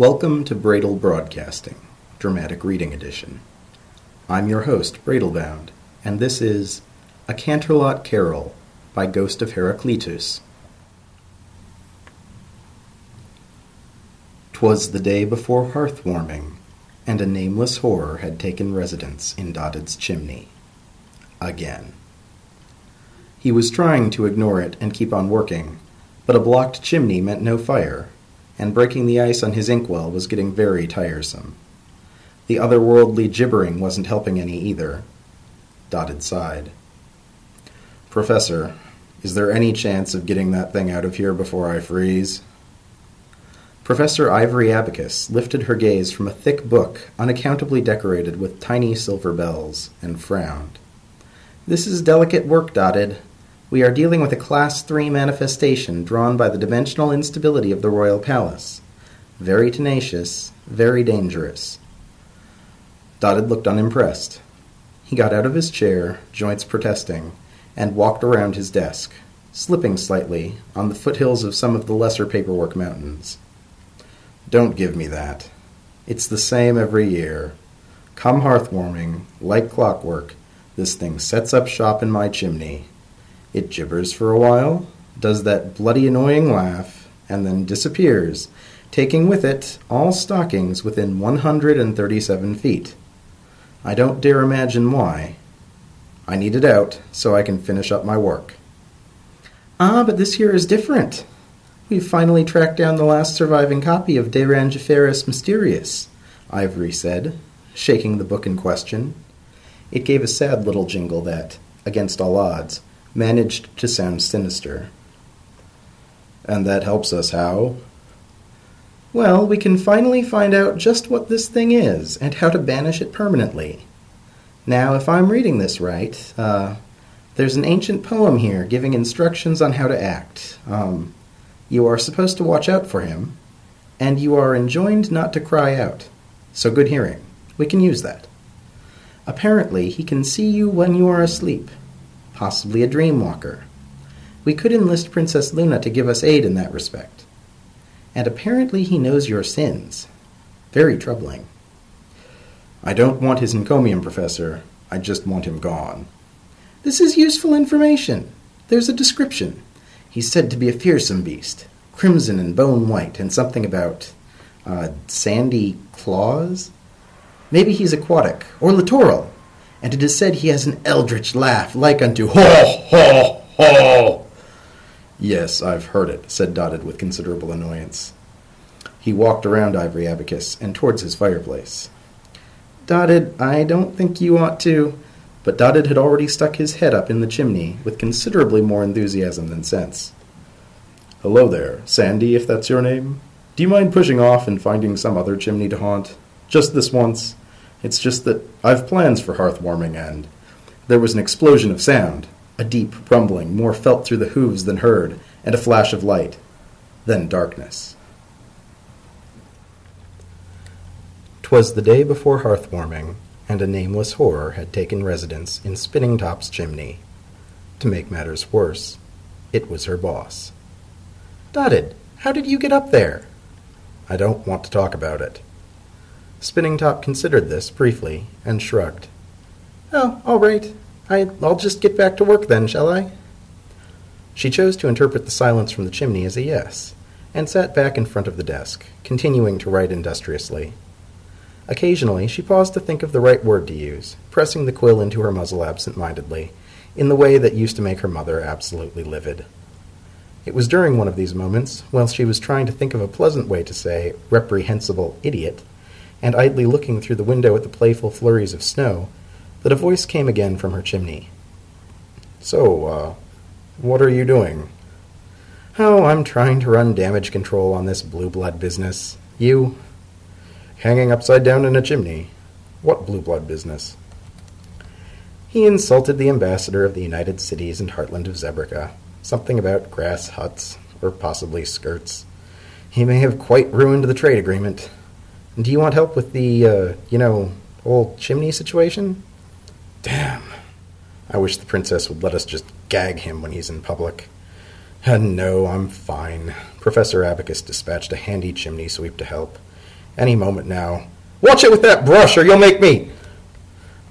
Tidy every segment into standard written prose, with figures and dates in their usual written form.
Welcome to Bradle Broadcasting, Dramatic Reading Edition. I'm your host, Bradlebound, and this is A Canterlot Carol by Ghost of Heraclitus. 'Twas the day before hearth-warming, and a nameless horror had taken residence in Dodded's chimney. Again. He was trying to ignore it and keep on working, but a blocked chimney meant no fire, and breaking the ice on his inkwell was getting very tiresome. The otherworldly gibbering wasn't helping any either. Dodded sighed. "Professor, is there any chance of getting that thing out of here before I freeze?" Professor Ivory Abacus lifted her gaze from a thick book unaccountably decorated with tiny silver bells and frowned. "This is delicate work, Dodded. We are dealing with a Class 3 manifestation drawn by the dimensional instability of the royal palace. Very tenacious, very dangerous." Dodded looked unimpressed. He got out of his chair, joints protesting, and walked around his desk, slipping slightly on the foothills of some of the lesser paperwork mountains. "Don't give me that. It's the same every year. Come hearth-warming, like clockwork, this thing sets up shop in my chimney. It gibbers for a while, does that bloody annoying laugh, and then disappears, taking with it all stockings within 137 feet. I don't dare imagine why. I need it out so I can finish up my work." "Ah, but this year is different. We've finally tracked down the last surviving copy of De Rangiferis Mysterious," Ivory said, shaking the book in question. It gave a sad little jingle that, against all odds, managed to sound sinister. "And that helps us how?" "Well, we can finally find out just what this thing is and how to banish it permanently. Now, if I'm reading this right, there's an ancient poem here giving instructions on how to act. You are supposed to watch out for him, and you are enjoined not to cry out. So good hearing. We can use that. Apparently, he can see you when you are asleep. Possibly a dreamwalker. We could enlist Princess Luna to give us aid in that respect. And apparently he knows your sins. Very troubling." "I don't want his encomium, Professor. I just want him gone." "This is useful information. There's a description. He's said to be a fearsome beast, crimson and bone white, and something about, sandy claws? Maybe he's aquatic, or littoral. And it is said he has an eldritch laugh, like unto ho, ho, ho." "Yes, I've heard it," said Dodded with considerable annoyance. He walked around Ivory Abacus and towards his fireplace. "Dodded, I don't think you ought to—" But Dodded had already stuck his head up in the chimney with considerably more enthusiasm than sense. "Hello there, Sandy, if that's your name. Do you mind pushing off and finding some other chimney to haunt? Just this once. It's just that I've plans for hearth-warming, and—" There was an explosion of sound, a deep rumbling more felt through the hooves than heard, and a flash of light. Then darkness. 'Twas the day before hearth-warming, and a nameless horror had taken residence in Spinningtop's chimney. To make matters worse, it was her boss. "Dodded, how did you get up there?" "I don't want to talk about it." Spinningtop considered this briefly and shrugged. "Oh, all right. I'll just get back to work then, shall I?" She chose to interpret the silence from the chimney as a yes, and sat back in front of the desk, continuing to write industriously. Occasionally she paused to think of the right word to use, pressing the quill into her muzzle absent-mindedly, in the way that used to make her mother absolutely livid. It was during one of these moments, while she was trying to think of a pleasant way to say reprehensible idiot, and idly looking through the window at the playful flurries of snow, that a voice came again from her chimney. "So, what are you doing?" "Oh, I'm trying to run damage control on this blue blood business. You—" "Hanging upside down in a chimney? What blue blood business?" He insulted the ambassador of the United Cities and heartland of Zebrica. Something about grass huts, or possibly skirts. He may have quite ruined the trade agreement. "Do you want help with the, whole chimney situation?" "Damn. I wish the princess would let us just gag him when he's in public. No, I'm fine. Professor Abacus dispatched a handy chimney sweep to help. Any moment now. Watch it with that brush, or you'll make me!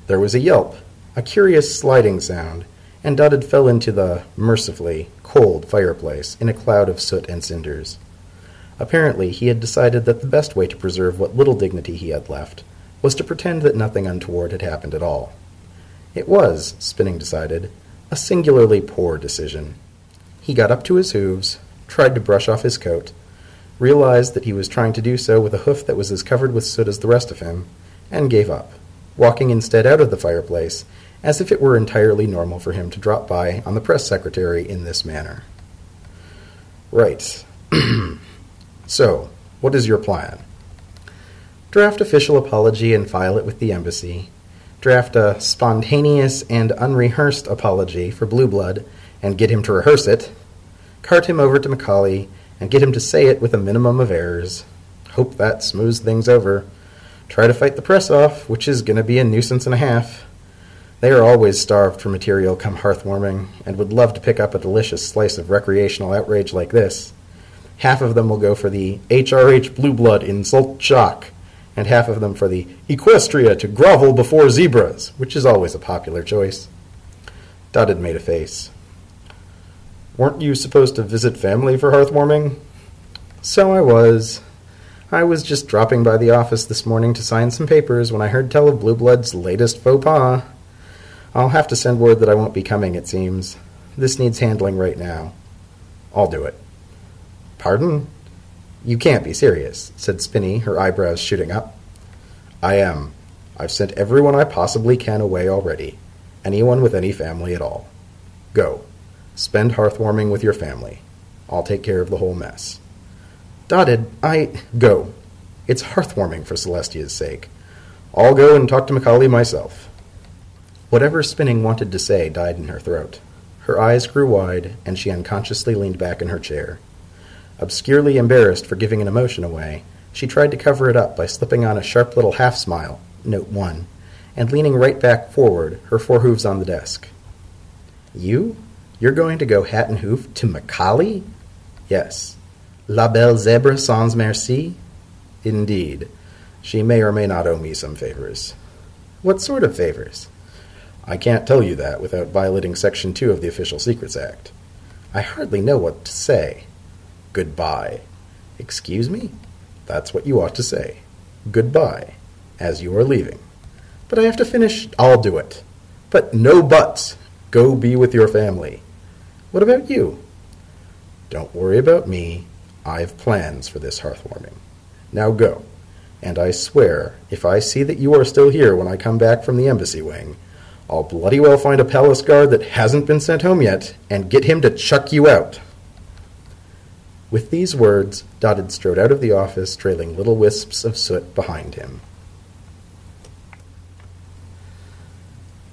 There was a yelp, a curious sliding sound, and Dudded fell into the, mercifully, cold fireplace in a cloud of soot and cinders. Apparently, he had decided that the best way to preserve what little dignity he had left was to pretend that nothing untoward had happened at all. It was, Spinning decided, a singularly poor decision. He got up to his hooves, tried to brush off his coat, realized that he was trying to do so with a hoof that was as covered with soot as the rest of him, and gave up, walking instead out of the fireplace, as if it were entirely normal for him to drop by on the press secretary in this manner. Right. So, what is your plan? Draft official apology and file it with the embassy. Draft a spontaneous and unrehearsed apology for Blue Blood and get him to rehearse it. Cart him over to Macaulay and get him to say it with a minimum of errors. Hope that smooths things over. Try to fight the press off, which is going to be a nuisance and a half. They are always starved for material come hearthwarming, and would love to pick up a delicious slice of recreational outrage like this. Half of them will go for the HRH Blue Blood insult shock, and half of them for the Equestria to grovel before zebras, which is always a popular choice. Dudded made a face. Weren't you supposed to visit family for hearthwarming? So I was. I was just dropping by the office this morning to sign some papers when I heard tell of Blue Blood's latest faux pas. I'll have to send word that I won't be coming, it seems. This needs handling right now. I'll do it. Pardon? You can't be serious, said Spinny, her eyebrows shooting up. I am. I've sent everyone I possibly can away already. Anyone with any family at all. Go. Spend hearthwarming with your family. I'll take care of the whole mess. Dudded, Go. It's hearthwarming for Celestia's sake. I'll go and talk to Macaulay myself. Whatever Spinning wanted to say died in her throat. Her eyes grew wide, and she unconsciously leaned back in her chair. Obscurely embarrassed for giving an emotion away, she tried to cover it up by slipping on a sharp little half-smile, note 1, and leaning right back forward, her forehooves on the desk. You? You're going to go hat and hoof to Macaulay? Yes. La belle zèbre sans merci? Indeed. She may or may not owe me some favors. What sort of favors? I can't tell you that without violating Section 2 of the Official Secrets Act. I hardly know what to say. Goodbye. Excuse me? That's what you ought to say. Goodbye, as you are leaving. But I have to finish. I'll do it. But no buts. Go be with your family. What about you? Don't worry about me. I've plans for this hearthwarming. Now go. And I swear, if I see that you are still here when I come back from the embassy wing, I'll bloody well find a palace guard that hasn't been sent home yet and get him to chuck you out. With these words, Dudded strode out of the office, trailing little wisps of soot behind him.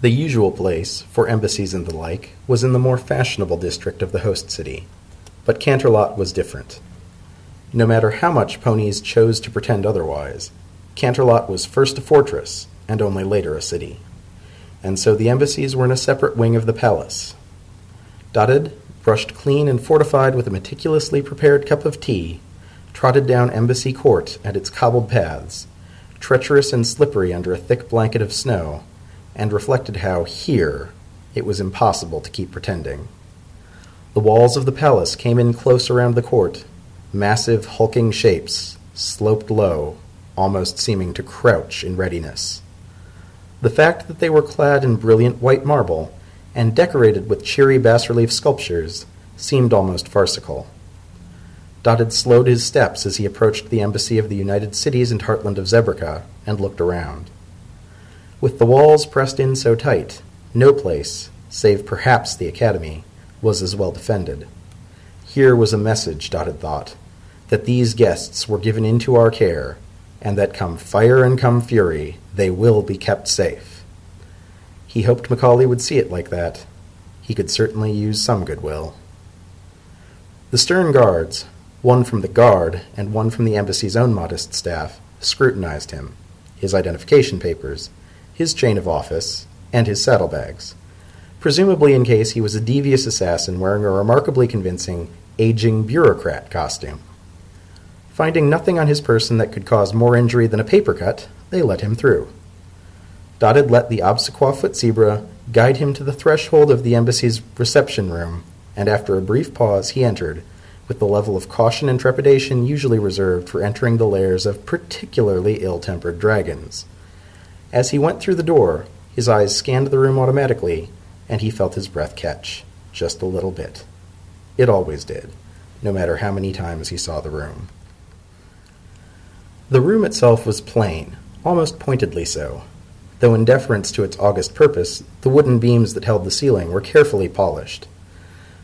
The usual place, for embassies and the like, was in the more fashionable district of the host city. But Canterlot was different. No matter how much ponies chose to pretend otherwise, Canterlot was first a fortress, and only later a city. And so the embassies were in a separate wing of the palace. Dudded, brushed clean and fortified with a meticulously prepared cup of tea, trotted down Embassy Court and its cobbled paths, treacherous and slippery under a thick blanket of snow, and reflected how, here, it was impossible to keep pretending. The walls of the palace came in close around the court, massive, hulking shapes, sloped low, almost seeming to crouch in readiness. The fact that they were clad in brilliant white marble, and decorated with cheery bas-relief sculptures, seemed almost farcical. Dudded slowed his steps as he approached the embassy of the United Cities and heartland of Zebrica, and looked around. With the walls pressed in so tight, no place, save perhaps the academy, was as well defended. Here was a message, Dudded thought, that these guests were given into our care, and that come fire and come fury, they will be kept safe. He hoped Macaulay would see it like that. He could certainly use some goodwill. The stern guards, one from the guard and one from the embassy's own modest staff, scrutinized him, his identification papers, his chain of office, and his saddlebags, presumably in case he was a devious assassin wearing a remarkably convincing aging bureaucrat costume. Finding nothing on his person that could cause more injury than a paper cut, they let him through. Dotted let the obsequious foot zebra guide him to the threshold of the embassy's reception room, and after a brief pause he entered, with the level of caution and trepidation usually reserved for entering the lairs of particularly ill-tempered dragons. As he went through the door, his eyes scanned the room automatically, and he felt his breath catch, just a little bit. It always did, no matter how many times he saw the room. The room itself was plain, almost pointedly so, though in deference to its august purpose, the wooden beams that held the ceiling were carefully polished.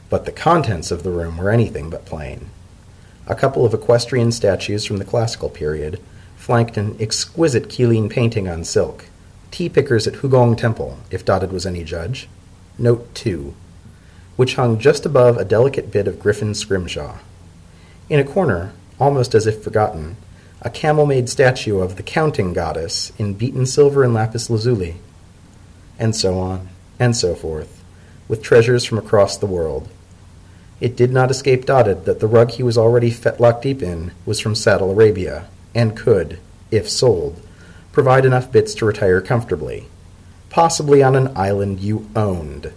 But the contents of the room were anything but plain. A couple of equestrian statues from the classical period flanked an exquisite Keeling painting on silk, tea-pickers at Hugong Temple, if Dotted was any judge. Note 2, which hung just above a delicate bit of griffin scrimshaw. In a corner, almost as if forgotten, a camel-made statue of the counting goddess in beaten silver and lapis lazuli, and so on, and so forth, with treasures from across the world. It did not escape Dotted that the rug he was already fetlock deep in was from Saddle Arabia, and could, if sold, provide enough bits to retire comfortably, possibly on an island you owned.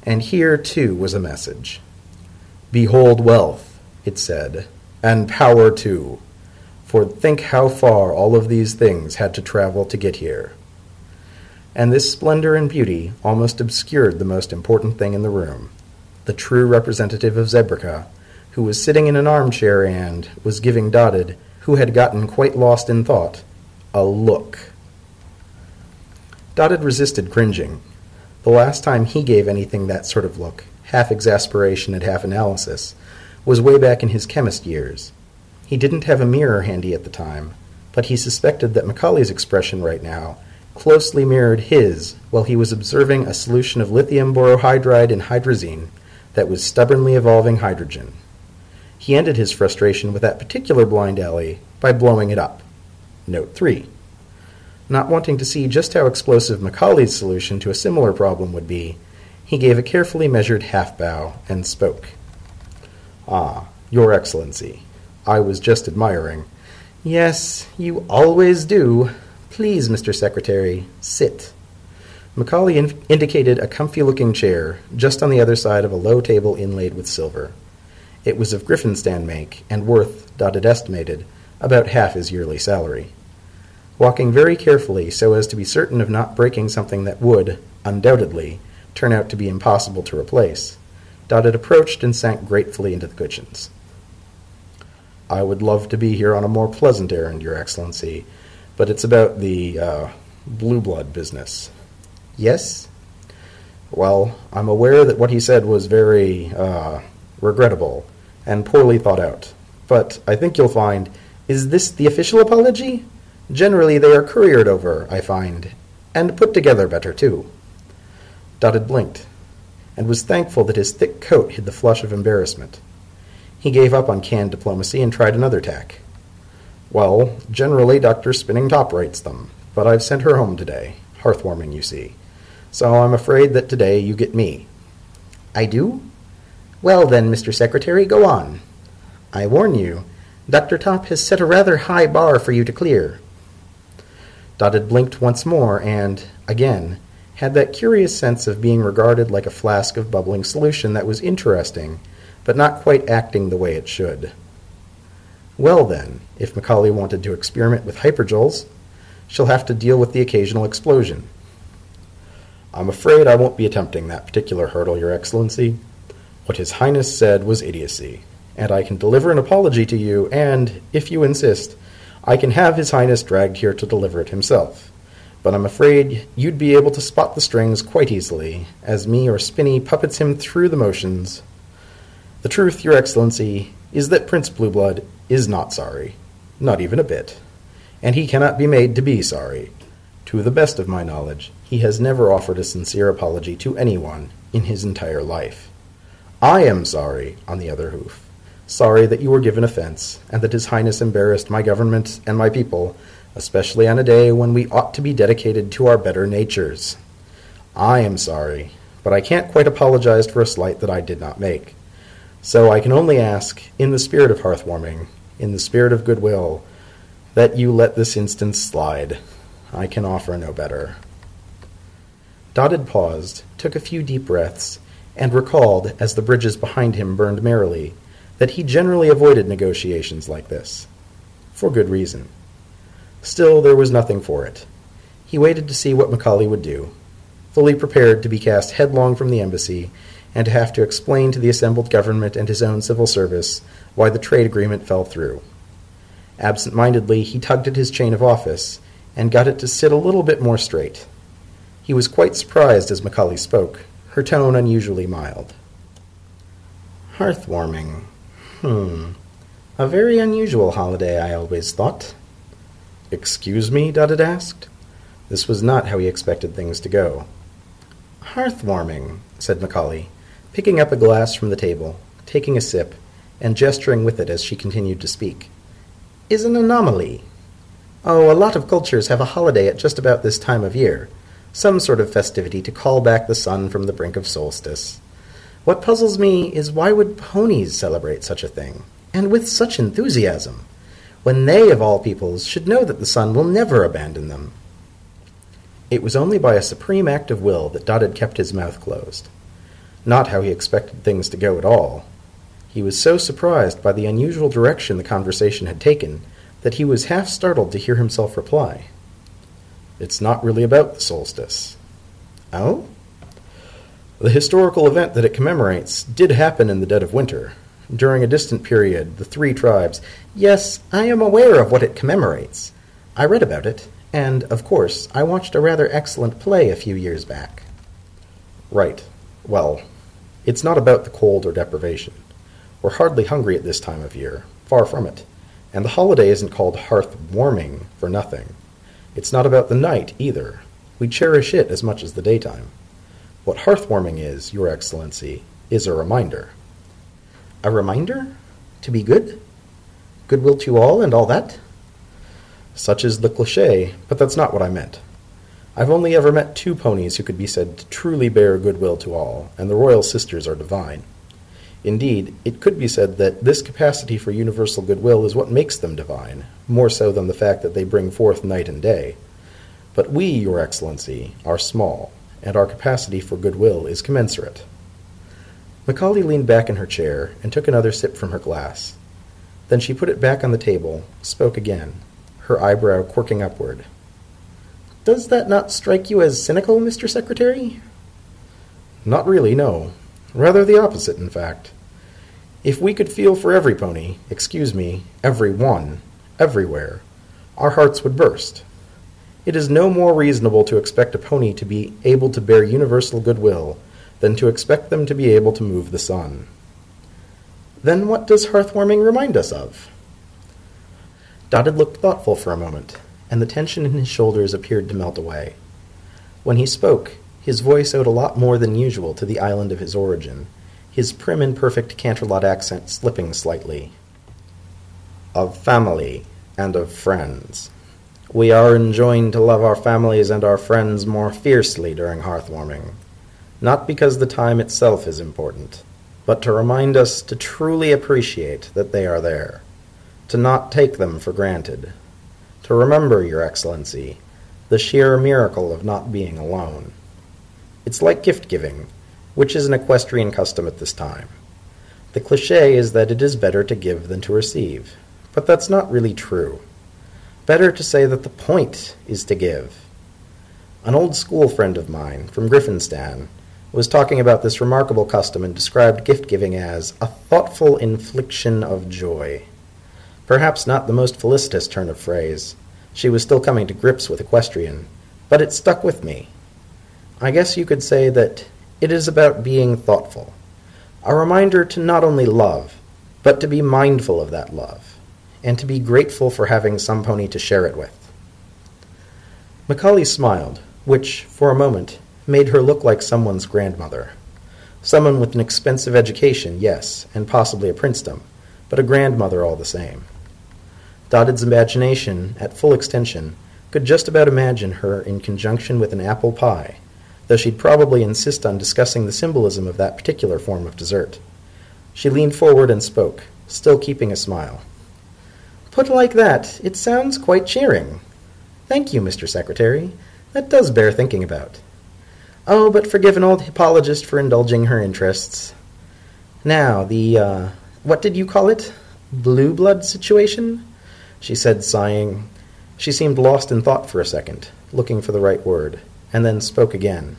And here, too, was a message. "Behold wealth," it said, "and power too. For think how far all of these things had to travel to get here." And this splendor and beauty almost obscured the most important thing in the room, the true representative of Zebrica, who was sitting in an armchair and was giving Dotted, who had gotten quite lost in thought, a look. Dotted resisted cringing. The last time he gave anything that sort of look, half exasperation and half analysis, was way back in his chemist years. He didn't have a mirror handy at the time, but he suspected that Macaulay's expression right now closely mirrored his while he was observing a solution of lithium borohydride in hydrazine that was stubbornly evolving hydrogen. He ended his frustration with that particular blind alley by blowing it up. Note 3. Not wanting to see just how explosive Macaulay's solution to a similar problem would be, he gave a carefully measured half-bow and spoke. "Ah, Your Excellency. I was just admiring." "Yes, you always do. Please, Mr. Secretary, sit." Macaulay indicated a comfy-looking chair just on the other side of a low table inlaid with silver. It was of Griffinstand make, and worth, Dotted estimated, about half his yearly salary. Walking very carefully so as to be certain of not breaking something that would, undoubtedly, turn out to be impossible to replace, Dotted approached and sank gratefully into the cushions. "I would love to be here on a more pleasant errand, Your Excellency, but it's about the, blue blood business." "Yes?" "Well, I'm aware that what he said was very, regrettable and poorly thought out. But I think you'll find—" "Is this the official apology? Generally they are couriered over, I find, and put together better, too." Dotted blinked, and was thankful that his thick coat hid the flush of embarrassment. He gave up on canned diplomacy and tried another tack. "Well, generally Dr. Spinning Top writes them, but I've sent her home today. Hearthwarming, you see. So I'm afraid that today you get me." "I do? Well then, Mr. Secretary, go on. I warn you, Dr. Top has set a rather high bar for you to clear." Dotted blinked once more and, again, had that curious sense of being regarded like a flask of bubbling solution that was interesting, but not quite acting the way it should. Well then, if Macaulay wanted to experiment with hyperjoules, she'll have to deal with the occasional explosion. "I'm afraid I won't be attempting that particular hurdle, Your Excellency. What His Highness said was idiocy, and I can deliver an apology to you, and, if you insist, I can have His Highness dragged here to deliver it himself. But I'm afraid you'd be able to spot the strings quite easily, as me or Spinny puppets him through the motions. The truth, Your Excellency, is that Prince Blueblood is not sorry, not even a bit, and he cannot be made to be sorry. To the best of my knowledge, he has never offered a sincere apology to anyone in his entire life. I am sorry, on the other hoof, sorry that you were given offense, and that His Highness embarrassed my government and my people, especially on a day when we ought to be dedicated to our better natures. I am sorry, but I can't quite apologize for a slight that I did not make. So I can only ask, in the spirit of hearthwarming, in the spirit of goodwill, that you let this instance slide. I can offer no better." Dotted paused, took a few deep breaths, and recalled, as the bridges behind him burned merrily, that he generally avoided negotiations like this. For good reason. Still, there was nothing for it. He waited to see what Macaulay would do, fully prepared to be cast headlong from the embassy and to have to explain to the assembled government and his own civil service why the trade agreement fell through. Absent-mindedly, he tugged at his chain of office and got it to sit a little bit more straight. He was quite surprised as Macaulay spoke, her tone unusually mild. "Hearth-warming. A very unusual holiday, I always thought." "Excuse me?" Dotted asked. This was not how he expected things to go. "Hearth-warming," said Macaulay, picking up a glass from the table, taking a sip, and gesturing with it as she continued to speak, "is an anomaly. Oh, a lot of cultures have a holiday at just about this time of year, some sort of festivity to call back the sun from the brink of solstice. What puzzles me is why would ponies celebrate such a thing, and with such enthusiasm, when they, of all peoples, should know that the sun will never abandon them?" It was only by a supreme act of will that Dotted kept his mouth closed. Not how he expected things to go at all. He was so surprised by the unusual direction the conversation had taken that he was half startled to hear himself reply. "It's not really about the solstice." "Oh?" "The historical event that it commemorates did happen in the dead of winter. During a distant period, the three tribes—" "Yes, I am aware of what it commemorates. I read about it, and, of course, I watched a rather excellent play a few years back." "Right. Well, it's not about the cold or deprivation. We're hardly hungry at this time of year, far from it, and the holiday isn't called hearth-warming for nothing. It's not about the night, either. We cherish it as much as the daytime. What hearth-warming is, Your Excellency, is a reminder." "A reminder? To be good? Goodwill to all and all that?" "Such is the cliché, but that's not what I meant. I've only ever met two ponies who could be said to truly bear goodwill to all, and the royal sisters are divine. Indeed, it could be said that this capacity for universal goodwill is what makes them divine, more so than the fact that they bring forth night and day. But we, Your Excellency, are small, and our capacity for goodwill is commensurate." Macaulay leaned back in her chair and took another sip from her glass. Then she put it back on the table, spoke again, her eyebrow quirking upward. "Does that not strike you as cynical, Mr. Secretary?" "Not really, no. Rather the opposite, in fact. If we could feel for every pony, excuse me, every one, everywhere, our hearts would burst. It is no more reasonable to expect a pony to be able to bear universal goodwill than to expect them to be able to move the sun." "Then what does hearth-warming remind us of?" Dotted looked thoughtful for a moment, and the tension in his shoulders appeared to melt away. When he spoke, his voice owed a lot more than usual to the island of his origin, his prim and perfect Canterlot accent slipping slightly. "Of family and of friends. We are enjoined to love our families and our friends more fiercely during hearth-warming, not because the time itself is important, but to remind us to truly appreciate that they are there, to not take them for granted, to remember, Your Excellency, the sheer miracle of not being alone. It's like gift-giving, which is an equestrian custom at this time. The cliché is that it is better to give than to receive, but that's not really true. Better to say that the point is to give. An old school friend of mine, from Griffinstan, was talking about this remarkable custom and described gift-giving as a thoughtful infliction of joy. Perhaps not the most felicitous turn of phrase. She was still coming to grips with equestrian, but it stuck with me. I guess you could say that it is about being thoughtful, a reminder to not only love, but to be mindful of that love, and to be grateful for having some pony to share it with." Macaulay smiled, which, for a moment, made her look like someone's grandmother. Someone with an expensive education, yes, and possibly a princedom, but a grandmother all the same. Dotted's imagination, at full extension, could just about imagine her in conjunction with an apple pie, though she'd probably insist on discussing the symbolism of that particular form of dessert. She leaned forward and spoke, still keeping a smile. Put like that, it sounds quite cheering. Thank you, Mr. Secretary. That does bear thinking about. Oh, but forgive an old hippologist for indulging her interests. Now, what did you call it? Blue blood situation? She said, sighing. She seemed lost in thought for a second, looking for the right word, and then spoke again.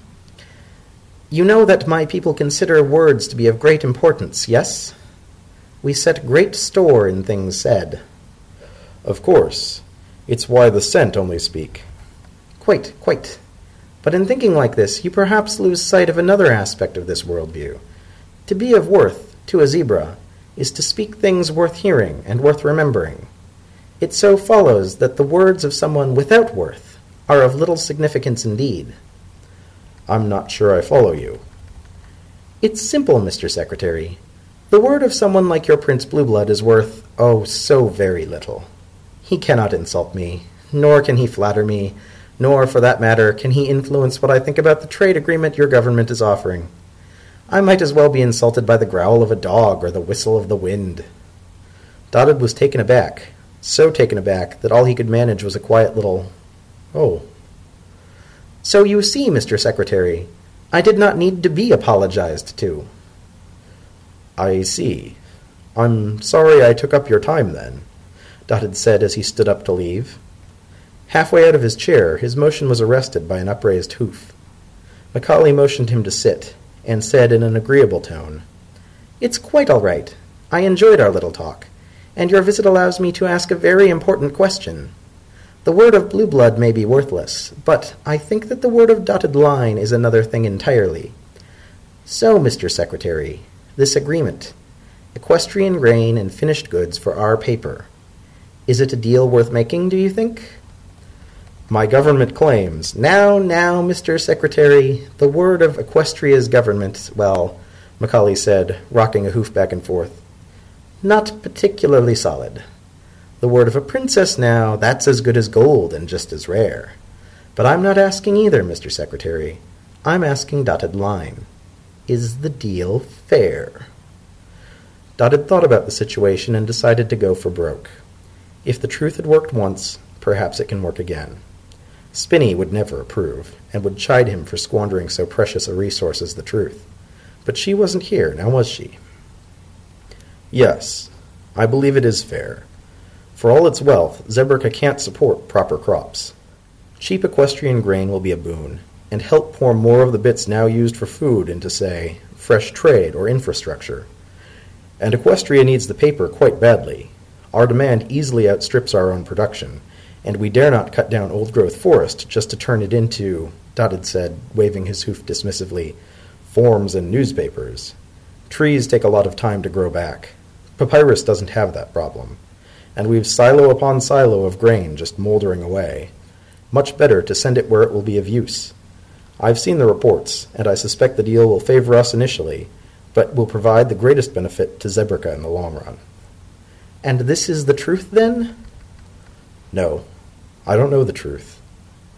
You know that my people consider words to be of great importance, yes? We set great store in things said. Of course. It's why the scent only speak. Quite. But in thinking like this, you perhaps lose sight of another aspect of this worldview. To be of worth, to a zebra, is to speak things worth hearing and worth remembering. It so follows that the words of someone without worth are of little significance indeed. I'm not sure I follow you. It's simple, Mr. Secretary. The word of someone like your Prince Blueblood is worth, oh, so very little. He cannot insult me, nor can he flatter me, nor, for that matter, can he influence what I think about the trade agreement your government is offering. I might as well be insulted by the growl of a dog or the whistle of the wind. Dotted was taken aback, so taken aback that all he could manage was a quiet little, "Oh." So you see, Mr. Secretary, I did not need to be apologized to. I see. I'm sorry I took up your time, then, Dotted said as he stood up to leave. Halfway out of his chair, his motion was arrested by an upraised hoof. Macaulay motioned him to sit, and said in an agreeable tone, It's quite all right. I enjoyed our little talk, and your visit allows me to ask a very important question. The word of blue blood may be worthless, but I think that the word of dotted line is another thing entirely. So, Mr. Secretary, this agreement, equestrian grain and finished goods for our paper. Is it a deal worth making, do you think? My government claims. Now, Mr. Secretary, the word of Equestria's government, well, Macaulay said, rocking a hoof back and forth, not particularly solid. The word of a princess now, that's as good as gold and just as rare. But I'm not asking either, Mr. Secretary. I'm asking dotted line. Is the deal fair? Dotted thought about the situation and decided to go for broke. If the truth had worked once, perhaps it can work again. Spinny would never approve, and would chide him for squandering so precious a resource as the truth. But she wasn't here, now was she? Yes, I believe it is fair. For all its wealth, Zebrica can't support proper crops. Cheap equestrian grain will be a boon, and help pour more of the bits now used for food into, say, fresh trade or infrastructure. And Equestria needs the paper quite badly. Our demand easily outstrips our own production, and we dare not cut down old-growth forest just to turn it into, Dotted said, waving his hoof dismissively, forms and newspapers. Trees take a lot of time to grow back. Papyrus doesn't have that problem. And we've silo upon silo of grain just moldering away. Much better to send it where it will be of use. I've seen the reports, and I suspect the deal will favor us initially, but will provide the greatest benefit to Zebrica in the long run. And this is the truth, then? No, I don't know the truth.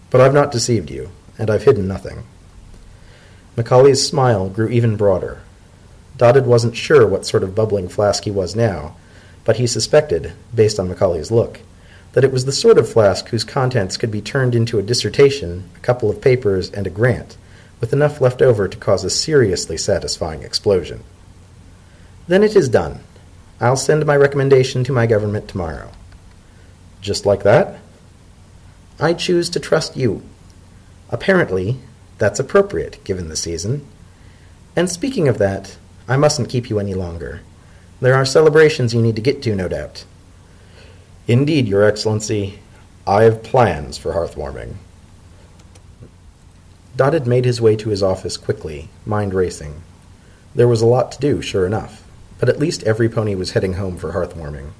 But I've not deceived you, and I've hidden nothing. Macaulay's smile grew even broader. Dotted wasn't sure what sort of bubbling flask he was now, but he suspected, based on Macaulay's look, that it was the sort of flask whose contents could be turned into a dissertation, a couple of papers, and a grant, with enough left over to cause a seriously satisfying explosion. Then it is done. I'll send my recommendation to my government tomorrow. Just like that? I choose to trust you. Apparently, that's appropriate, given the season. And speaking of that, I mustn't keep you any longer. There are celebrations you need to get to, no doubt. Indeed, Your Excellency. I have plans for hearth-warming. Dotted made his way to his office quickly, mind racing. There was a lot to do, sure enough, but at least every pony was heading home for hearth-warming.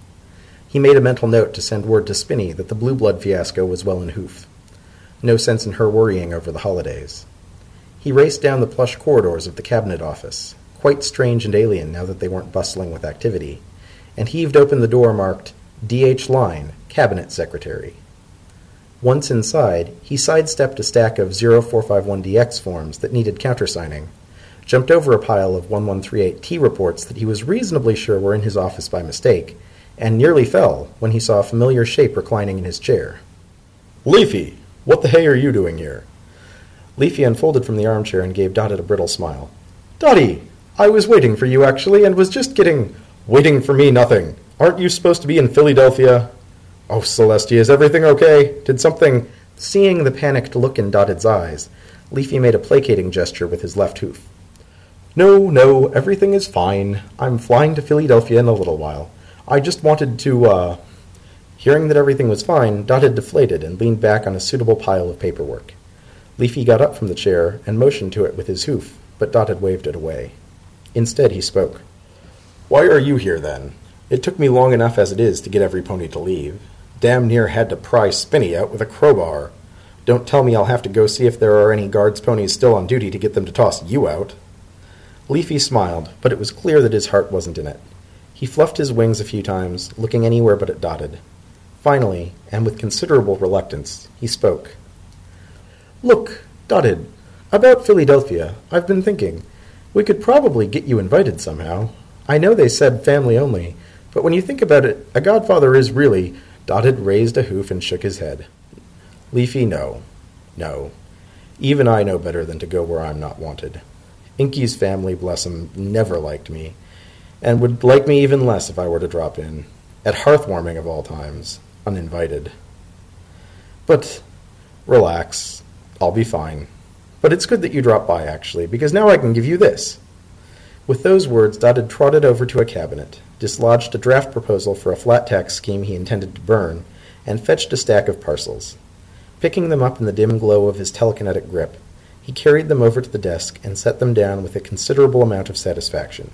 He made a mental note to send word to Spinny that the blue blood fiasco was well in hoof. No sense in her worrying over the holidays. He raced down the plush corridors of the cabinet office, quite strange and alien now that they weren't bustling with activity, and heaved open the door marked D.H. Line, Cabinet Secretary. Once inside, he sidestepped a stack of 0451DX forms that needed countersigning, jumped over a pile of 1138T reports that he was reasonably sure were in his office by mistake, and nearly fell when he saw a familiar shape reclining in his chair. "Leafy, what the hay are you doing here?" Leafy unfolded from the armchair and gave Dotted a brittle smile. "Dotty, I was waiting for you, actually, and was just getting—" "Waiting for me, nothing. Aren't you supposed to be in Philadelphia?" "Oh, Celestia, is everything okay? Did something—" Seeing the panicked look in Dotted's eyes, Leafy made a placating gesture with his left hoof. No, everything is fine. I'm flying to Philadelphia in a little while. I just wanted to, Hearing that everything was fine, Dotted deflated and leaned back on a suitable pile of paperwork. Leafy got up from the chair and motioned to it with his hoof, but Dotted waved it away. Instead, he spoke. "Why are you here, then? It took me long enough as it is to get every pony to leave. Damn near had to pry Spinny out with a crowbar. Don't tell me I'll have to go see if there are any guards' ponies still on duty to get them to toss you out." Leafy smiled, but it was clear that his heart wasn't in it. He fluffed his wings a few times, looking anywhere but at Dotted. Finally, and with considerable reluctance, he spoke. "Look, Dotted, about Philadelphia, I've been thinking. We could probably get you invited somehow. I know they said family only, but when you think about it, a godfather is really—" Dotted raised a hoof and shook his head. "Leafy, no. Even I know better than to go where I'm not wanted. Inky's family, bless 'em, never liked me, and would like me even less if I were to drop in. At hearth-warming of all times, uninvited. But, relax. I'll be fine. But it's good that you dropped by, actually, because now I can give you this." With those words, Dotted trotted over to a cabinet, dislodged a draft proposal for a flat tax scheme he intended to burn, and fetched a stack of parcels. Picking them up in the dim glow of his telekinetic grip, he carried them over to the desk and set them down with a considerable amount of satisfaction.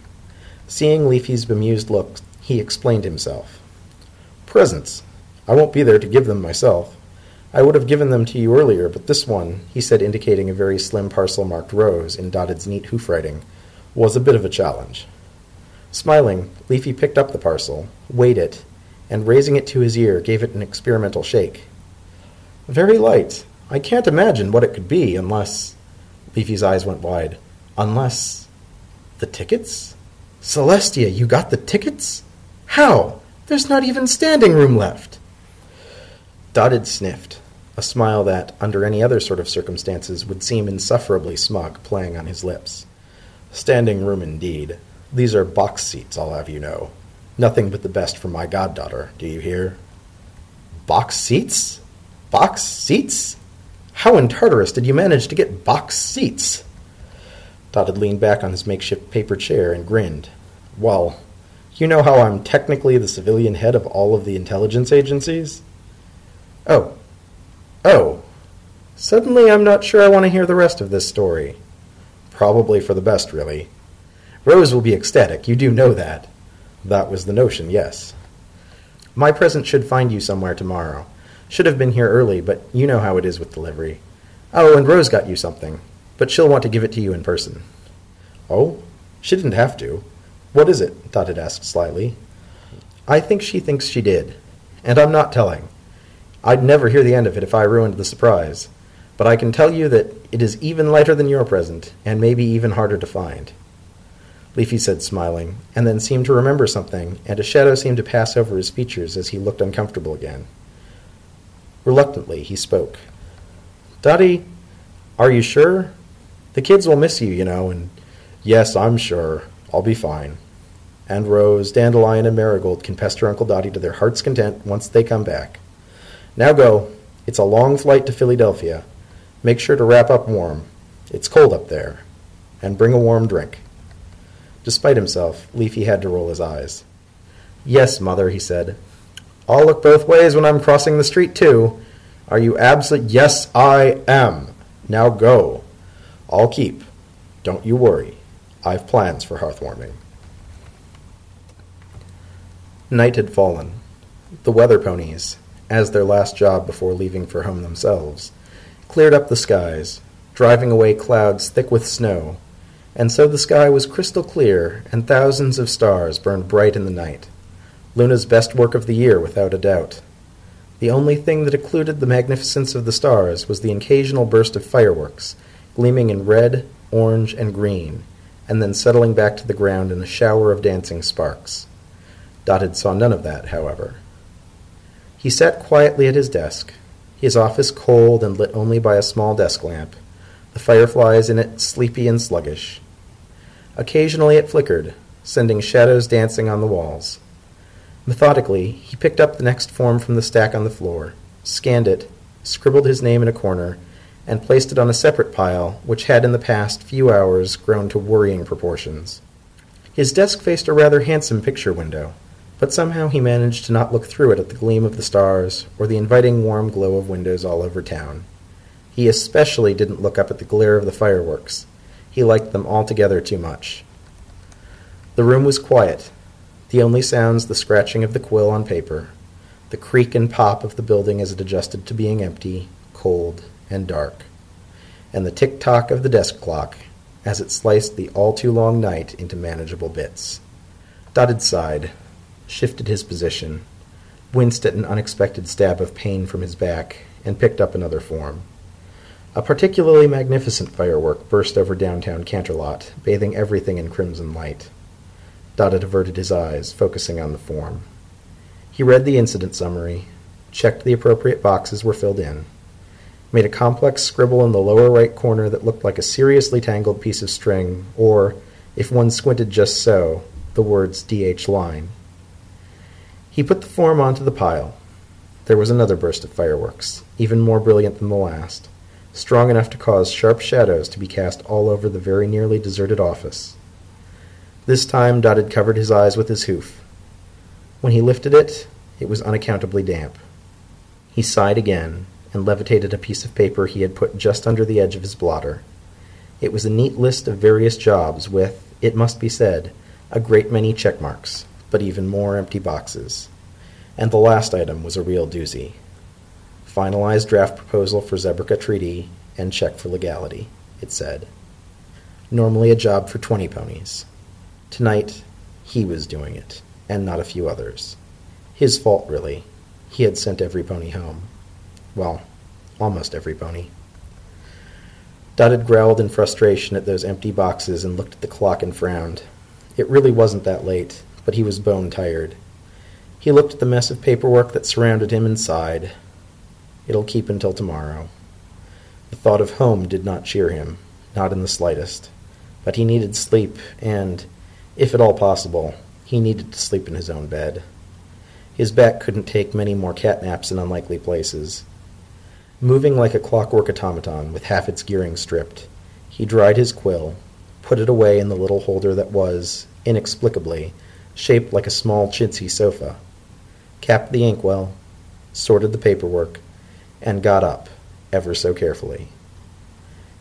Seeing Leafy's bemused look, he explained himself. "Presents. I won't be there to give them myself. I would have given them to you earlier, but this one," he said, indicating a very slim parcel marked Rose in Dotted's neat hoof-writing, "was a bit of a challenge." Smiling, Leafy picked up the parcel, weighed it, and raising it to his ear, gave it an experimental shake. "Very light. I can't imagine what it could be unless—" Leafy's eyes went wide. "Unless— the tickets? Celestia, you got the tickets? How? There's not even standing room left." Dotted sniffed, a smile that, under any other sort of circumstances, would seem insufferably smug playing on his lips. "Standing room indeed. These are box seats, I'll have you know. Nothing but the best for my goddaughter, do you hear?" "Box seats? Box seats? How in Tartarus did you manage to get box seats?" Dotted leaned back on his makeshift paper chair and grinned. "Well, you know how I'm technically the civilian head of all of the intelligence agencies?" Oh. Suddenly I'm not sure I want to hear the rest of this story. Probably for the best, really. Rose will be ecstatic, you do know that. That was the notion, yes. My present should find you somewhere tomorrow. Should have been here early, but you know how it is with delivery. Oh, and Rose got you something, but she'll want to give it to you in person. Oh? She didn't have to. What is it? Dotted asked slyly. I think she thinks she did, and I'm not telling. I'd never hear the end of it if I ruined the surprise, but I can tell you that it is even lighter than your present, and maybe even harder to find. Leafy said, smiling, and then seemed to remember something, and a shadow seemed to pass over his features as he looked uncomfortable again. Reluctantly, he spoke. Dottie, are you sure? The kids will miss you, you know, and yes, I'm sure. I'll be fine. And Rose, Dandelion, and Marigold can pester Uncle Dottie to their heart's content once they come back. Now go. It's a long flight to Philadelphia. Make sure to wrap up warm. It's cold up there. And bring a warm drink. Despite himself, Leafy had to roll his eyes. Yes, Mother, he said. I'll look both ways when I'm crossing the street, too. Are you absolute? Yes, I am. Now go. I'll keep. Don't you worry. I've plans for hearthwarming. Night had fallen. The weather ponies, as their last job before leaving for home themselves, cleared up the skies, driving away clouds thick with snow, and so the sky was crystal clear, and thousands of stars burned bright in the night. Luna's best work of the year, without a doubt. The only thing that occluded the magnificence of the stars was the occasional burst of fireworks, gleaming in red, orange, and green, and then settling back to the ground in a shower of dancing sparks. Dotted saw none of that, however. He sat quietly at his desk, his office cold and lit only by a small desk lamp, the fireflies in it sleepy and sluggish. Occasionally it flickered, sending shadows dancing on the walls. Methodically, he picked up the next form from the stack on the floor, scanned it, scribbled his name in a corner, and placed it on a separate pile which had in the past few hours grown to worrying proportions. His desk faced a rather handsome picture window, but somehow he managed to not look through it at the gleam of the stars or the inviting warm glow of windows all over town. He especially didn't look up at the glare of the fireworks. He liked them altogether too much. The room was quiet, the only sounds the scratching of the quill on paper, the creak and pop of the building as it adjusted to being empty, cold, and dark, and the tick-tock of the desk clock as it sliced the all-too-long night into manageable bits. Dotted sighed, shifted his position, winced at an unexpected stab of pain from his back, and picked up another form. A particularly magnificent firework burst over downtown Canterlot, bathing everything in crimson light. Dotted averted his eyes, focusing on the form. He read the incident summary, checked the appropriate boxes were filled in, made a complex scribble in the lower right corner that looked like a seriously tangled piece of string, or, if one squinted just so, the words D.H. line. He put the form onto the pile. There was another burst of fireworks, even more brilliant than the last, strong enough to cause sharp shadows to be cast all over the very nearly deserted office. This time Dotted covered his eyes with his hoof. When he lifted it, it was unaccountably damp. He sighed again and levitated a piece of paper he had put just under the edge of his blotter. It was a neat list of various jobs with, it must be said, a great many check marks, but even more empty boxes. And the last item was a real doozy. Finalized draft proposal for Zebrica Treaty and check for legality, it said. Normally a job for 20 ponies. Tonight, he was doing it, and not a few others. His fault, really. He had sent every pony home. Well, almost every pony. Dotted growled in frustration at those empty boxes and looked at the clock and frowned. It really wasn't that late, but he was bone-tired. He looked at the mess of paperwork that surrounded him and sighed. It'll keep until tomorrow. The thought of home did not cheer him, not in the slightest. But he needed sleep, and, if at all possible, he needed to sleep in his own bed. His back couldn't take many more catnaps in unlikely places. Moving like a clockwork automaton with half its gearing stripped, he dried his quill, put it away in the little holder that was, inexplicably, shaped like a small chintzy sofa, capped the inkwell, sorted the paperwork, and got up, ever so carefully.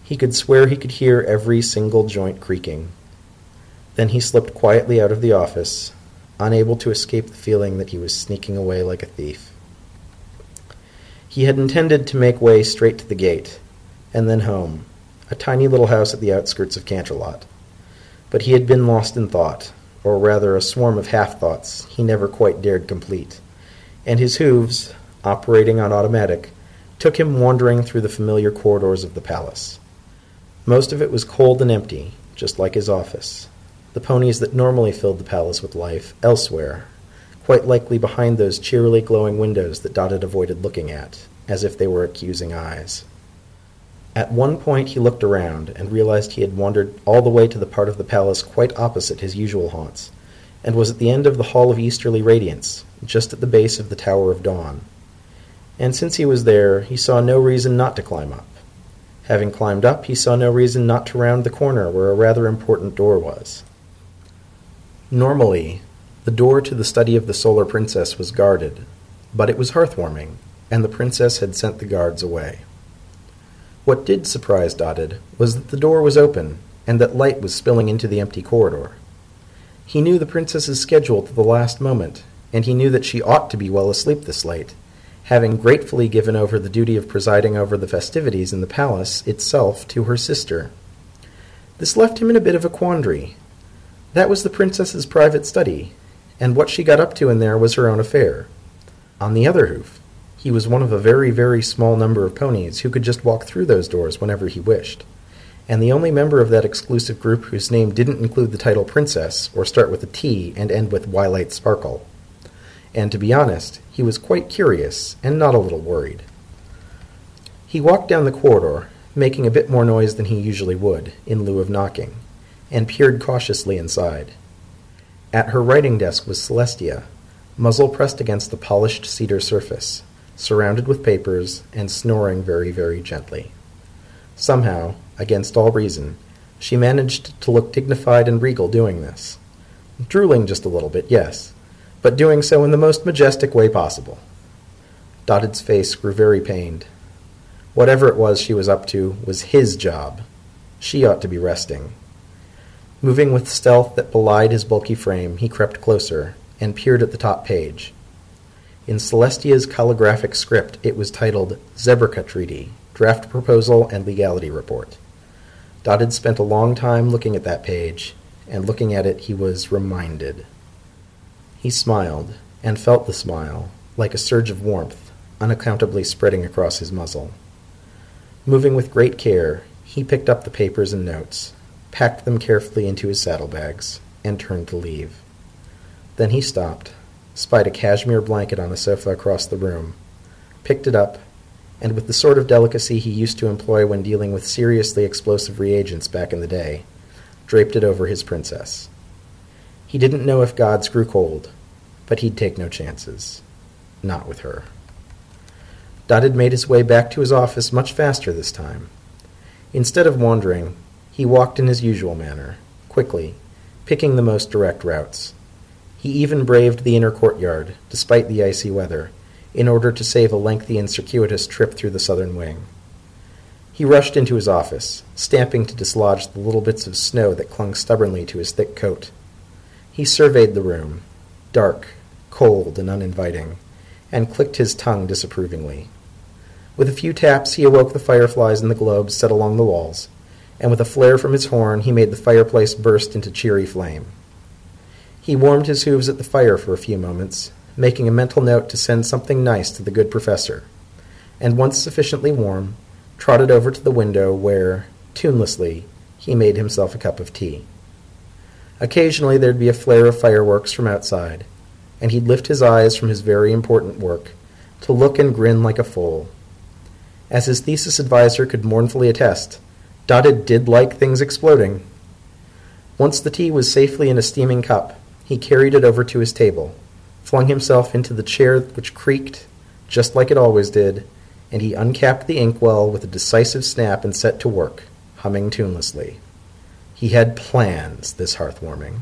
He could swear he could hear every single joint creaking. Then he slipped quietly out of the office, unable to escape the feeling that he was sneaking away like a thief. He had intended to make way straight to the gate, and then home, a tiny little house at the outskirts of Canterlot. But he had been lost in thought, or rather a swarm of half-thoughts he never quite dared complete, and his hooves, operating on automatic, took him wandering through the familiar corridors of the palace. Most of it was cold and empty, just like his office. The ponies that normally filled the palace with life elsewhere, quite likely behind those cheerily glowing windows that Dotted avoided looking at, as if they were accusing eyes. At one point he looked around and realized he had wandered all the way to the part of the palace quite opposite his usual haunts, and was at the end of the Hall of Easterly Radiance, just at the base of the Tower of Dawn. And since he was there, he saw no reason not to climb up. Having climbed up, he saw no reason not to round the corner where a rather important door was. Normally, the door to the study of the Solar Princess was guarded, but it was hearth-warming, and the princess had sent the guards away. What did surprise Dotted was that the door was open, and that light was spilling into the empty corridor. He knew the princess's schedule to the last moment, and he knew that she ought to be well asleep this late, having gratefully given over the duty of presiding over the festivities in the palace itself to her sister. This left him in a bit of a quandary. That was the princess's private study, and what she got up to in there was her own affair. On the other hoof, he was one of a very, very small number of ponies who could just walk through those doors whenever he wished, and the only member of that exclusive group whose name didn't include the title princess or start with a T and end with Twilight Sparkle. and to be honest, he was quite curious and not a little worried. He walked down the corridor, making a bit more noise than he usually would, in lieu of knocking, and peered cautiously inside. At her writing desk was Celestia, muzzle pressed against the polished cedar surface, surrounded with papers, and snoring very, very gently. Somehow, against all reason, she managed to look dignified and regal doing this. Drooling just a little bit, yes, but doing so in the most majestic way possible. Dotted's face grew very pained. Whatever it was she was up to was his job. She ought to be resting. Moving with stealth that belied his bulky frame, he crept closer and peered at the top page. In Celestia's calligraphic script, it was titled Zebrica Treaty, Draft Proposal and Legality Report. Dotted spent a long time looking at that page, and looking at it he was reminded. He smiled, and felt the smile, like a surge of warmth, unaccountably spreading across his muzzle. Moving with great care, he picked up the papers and notes, packed them carefully into his saddlebags, and turned to leave. Then he stopped, spied a cashmere blanket on a sofa across the room, picked it up, and with the sort of delicacy he used to employ when dealing with seriously explosive reagents back in the day, draped it over his princess. He didn't know if gods grew cold, but he'd take no chances. Not with her. Dotted made his way back to his office much faster this time. Instead of wandering, he walked in his usual manner, quickly, picking the most direct routes. He even braved the inner courtyard, despite the icy weather, in order to save a lengthy and circuitous trip through the southern wing. He rushed into his office, stamping to dislodge the little bits of snow that clung stubbornly to his thick coat. He surveyed the room, dark, cold, and uninviting, and clicked his tongue disapprovingly. With a few taps he awoke the fireflies in the globes set along the walls, and with a flare from his horn he made the fireplace burst into cheery flame. He warmed his hooves at the fire for a few moments, making a mental note to send something nice to the good professor, and once sufficiently warm, trotted over to the window where, tunelessly, he made himself a cup of tea. Occasionally there'd be a flare of fireworks from outside, and he'd lift his eyes from his very important work to look and grin like a fool. As his thesis advisor could mournfully attest, Dotted did like things exploding. Once the tea was safely in a steaming cup, he carried it over to his table, flung himself into the chair which creaked, just like it always did, and he uncapped the inkwell with a decisive snap and set to work, humming tunelessly. He had plans, this hearth-warming.